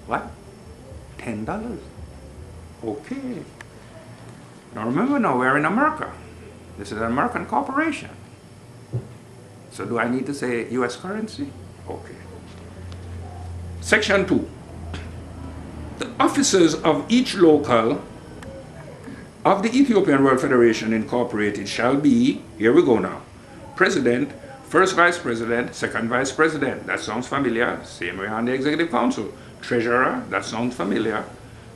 What? $10. Okay. Now remember now, we're in America. This is an American corporation. So do I need to say US currency? Okay. Section 2. The officers of each local of the Ethiopian World Federation Incorporated shall be, here we go now, President, First Vice President, Second Vice President. That sounds familiar. Same way on the Executive Council. Treasurer, that sounds familiar.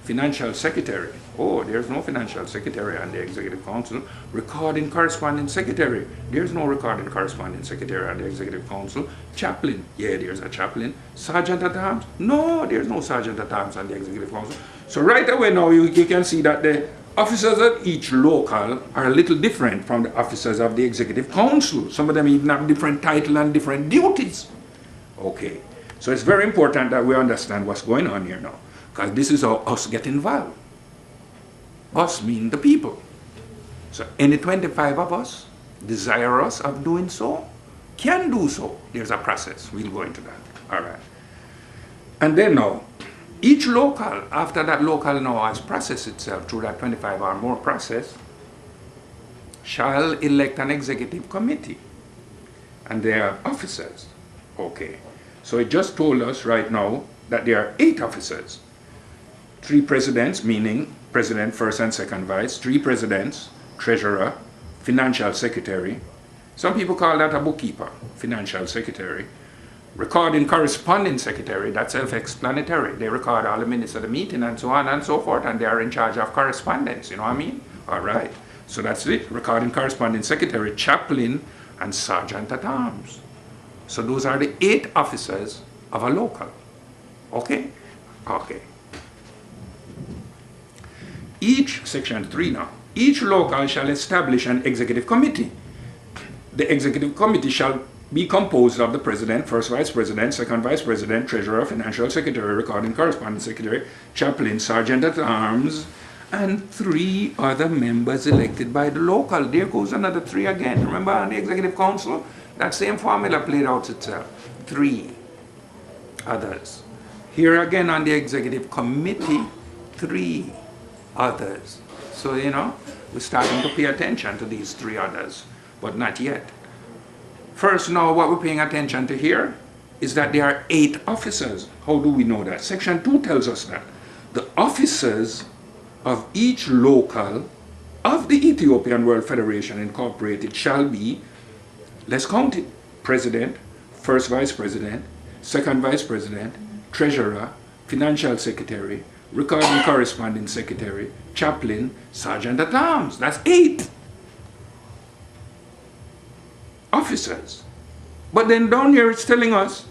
Financial Secretary. Oh, there's no Financial Secretary on the Executive Council. Recording Corresponding Secretary. There's no Recording Corresponding Secretary on the Executive Council. Chaplain. Yeah, there's a chaplain. Sergeant at Arms. No, there's no Sergeant at Arms on the Executive Council. So right away now you can see that the officers of each local are a little different from the officers of the Executive Council. Some of them even have different title and different duties. Okay, so it's very important that we understand what's going on here now, because this is how us get involved. Us mean the people. So any 25 of us desirous of doing so can do so. There's a process. We'll go into that. All right. And then now, each local, after that local now has processed itself through that 25 or more process, shall elect an executive committee. And they are officers. Okay. So it just told us right now that there are 8 officers. 3 presidents, meaning president, first and second vice. 3 presidents, treasurer, financial secretary. Some people call that a bookkeeper, financial secretary. Recording corresponding secretary, that's self-explanatory. They record all the minutes of the meeting and so on and so forth, and they are in charge of correspondence, you know what I mean? All right, so that's it. Recording corresponding secretary, chaplain, and sergeant at arms. So those are the 8 officers of a local. Okay? Okay. Each, section 3 now, each local shall establish an executive committee. The executive committee shall be composed of the president, first vice president, second vice president, treasurer, financial secretary, recording correspondence secretary, chaplain, sergeant at arms, and 3 other members elected by the local. There goes another 3 again. Remember on the Executive Council, that same formula played out itself. 3 others. Here again on the Executive Committee, 3 others. So, you know, we're starting to pay attention to these 3 others, but not yet. First, now, what we're paying attention to here is that there are 8 officers. How do we know that? Section 2 tells us that. The officers of each local of the Ethiopian World Federation Incorporated shall be, let's count it, president, first vice president, second vice president, treasurer, financial secretary, recording corresponding secretary, chaplain, sergeant at arms. That's 8 officers. But then down here it's telling us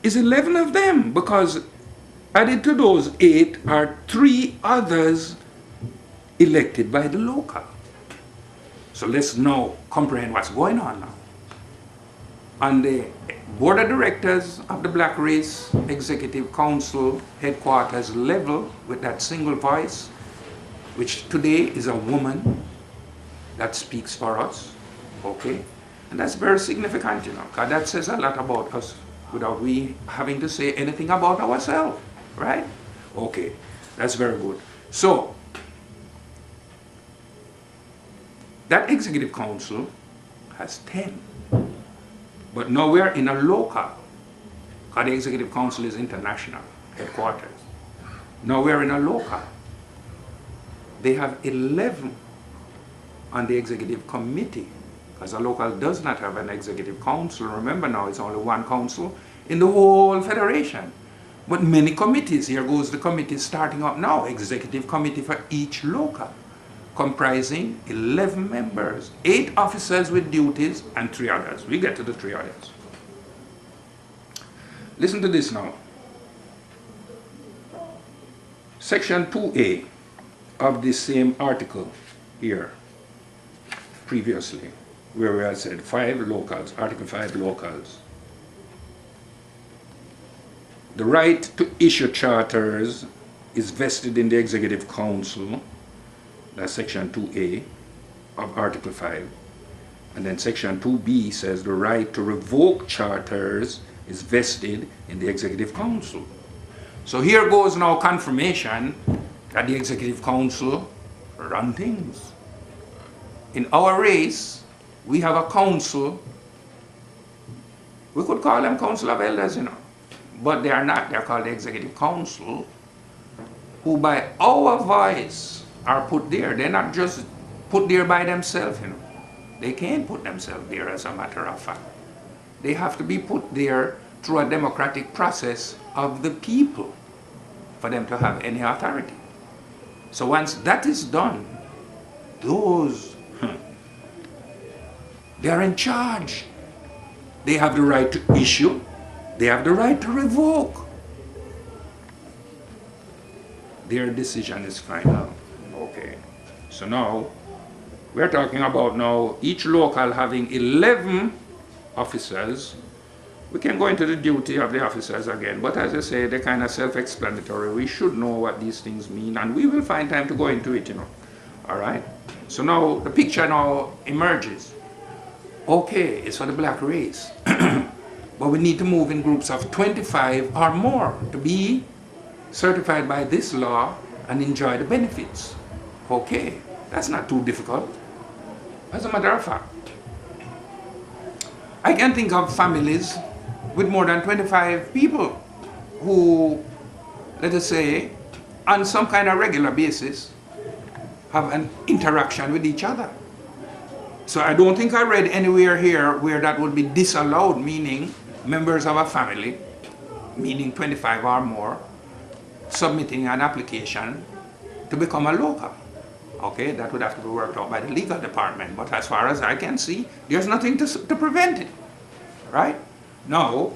is 11 of them, because added to those 8 are 3 others elected by the local. So let's now comprehend what's going on now. On the board of directors of the Black Race Executive Council headquarters level, with that single voice, which today is a woman that speaks for us, okay? And that's very significant, you know, because that says a lot about us without we having to say anything about ourselves, right? Okay, that's very good. So, that Executive Council has 10. But now we're in a local, because the Executive Council is international headquarters. Now we're in a local. They have 11 on the Executive Committee, because a local does not have an Executive Council. Remember now, it's only one council in the whole federation. But many committees, here goes the committee starting up now, Executive Committee for each local, comprising 11 members, 8 officers with duties, and 3 others. We get to the 3 others. Listen to this now. Section 2A of this same article here, previously, where we had said 5 locals, Article 5 locals. The right to issue charters is vested in the Executive Council. That's Section 2A of Article 5. And then Section 2B says the right to revoke charters is vested in the Executive Council. So here goes now confirmation that the Executive Council run things. In our race, we have a council. We could call them Council of Elders, you know, but they are not. They're called the Executive Council, who by our voice are put there. They're not just put there by themselves, you know. They can't put themselves there, as a matter of fact. They have to be put there through a democratic process of the people for them to have any authority. So once that is done, those, they are in charge. They have the right to issue. They have the right to revoke. Their decision is final. Okay. So now, we're talking about now each local having 11 officers. We can go into the duty of the officers again, but as I say, they're kind of self-explanatory. We should know what these things mean, and we will find time to go into it, you know. All right? So now, the picture now emerges. Okay, it's for the black race. But we need to move in groups of 25 or more to be certified by this law and enjoy the benefits. Okay, that's not too difficult. As a matter of fact, I can think of families with more than 25 people who, let us say, on some kind of regular basis, have an interaction with each other. So I don't think I read anywhere here where that would be disallowed, meaning members of a family, meaning 25 or more, submitting an application to become a local. Okay, that would have to be worked out by the legal department, but as far as I can see, there's nothing to prevent it, right? Now,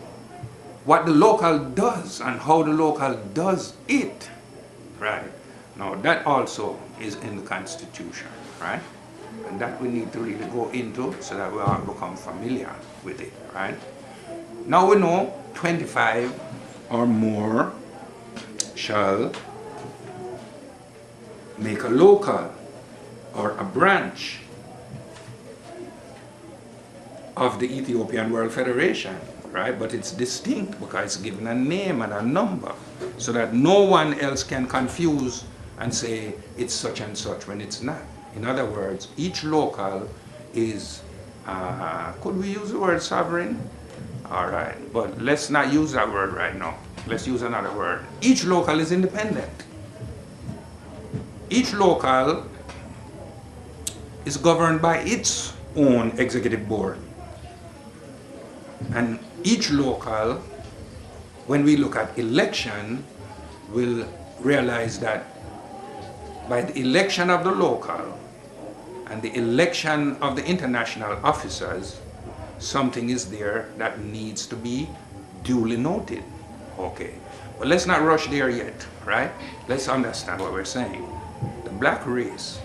what the local does and how the local does it, right? Now, that also is in the Constitution, right? And that we need to really go into so that we all become familiar with it, right? Now we know 25 or more shall make a local or a branch of the Ethiopian World Federation, right? But it's distinct because it's given a name and a number so that no one else can confuse and say it's such and such when it's not. In other words, each local is, could we use the word sovereign? All right, but let's not use that word right now. Let's use another word. Each local is independent. Each local is governed by its own executive board. And each local, when we look at election, will realize that by the election of the local and the election of the international officers, something is there that needs to be duly noted. Okay, but let's not rush there yet, right? Let's understand what we're saying. The black race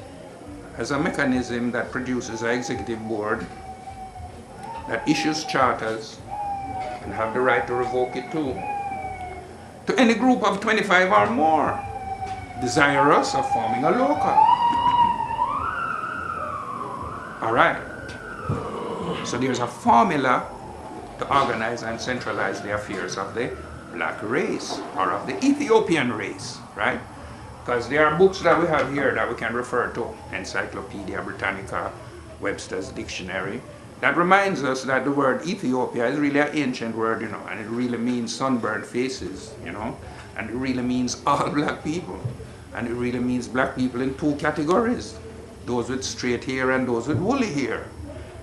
has a mechanism that produces an executive board that issues charters and have the right to revoke it too, to any group of 25 or more desirous of forming a local. All right. So there's a formula to organize and centralize the affairs of the black race or of the Ethiopian race, right? Because there are books that we have here that we can refer to, Encyclopedia Britannica, Webster's Dictionary, that reminds us that the word Ethiopia is really an ancient word, you know, and it really means sunburned faces, you know, and it really means all black people, and it really means black people in two categories, those with straight hair and those with woolly hair.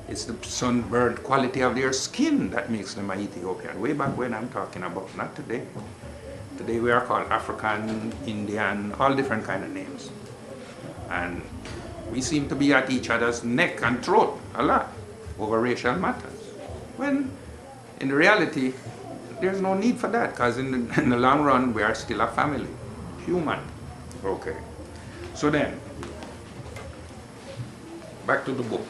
It's the sunburned quality of their skin that makes them an Ethiopian. Way back when I'm talking about, not today. Today we are called African, Indian, all different kind of names. And we seem to be at each other's neck and throat a lot over racial matters. When in reality, there's no need for that, because in the long run, we are still a family, human. Okay. So then, back to the book.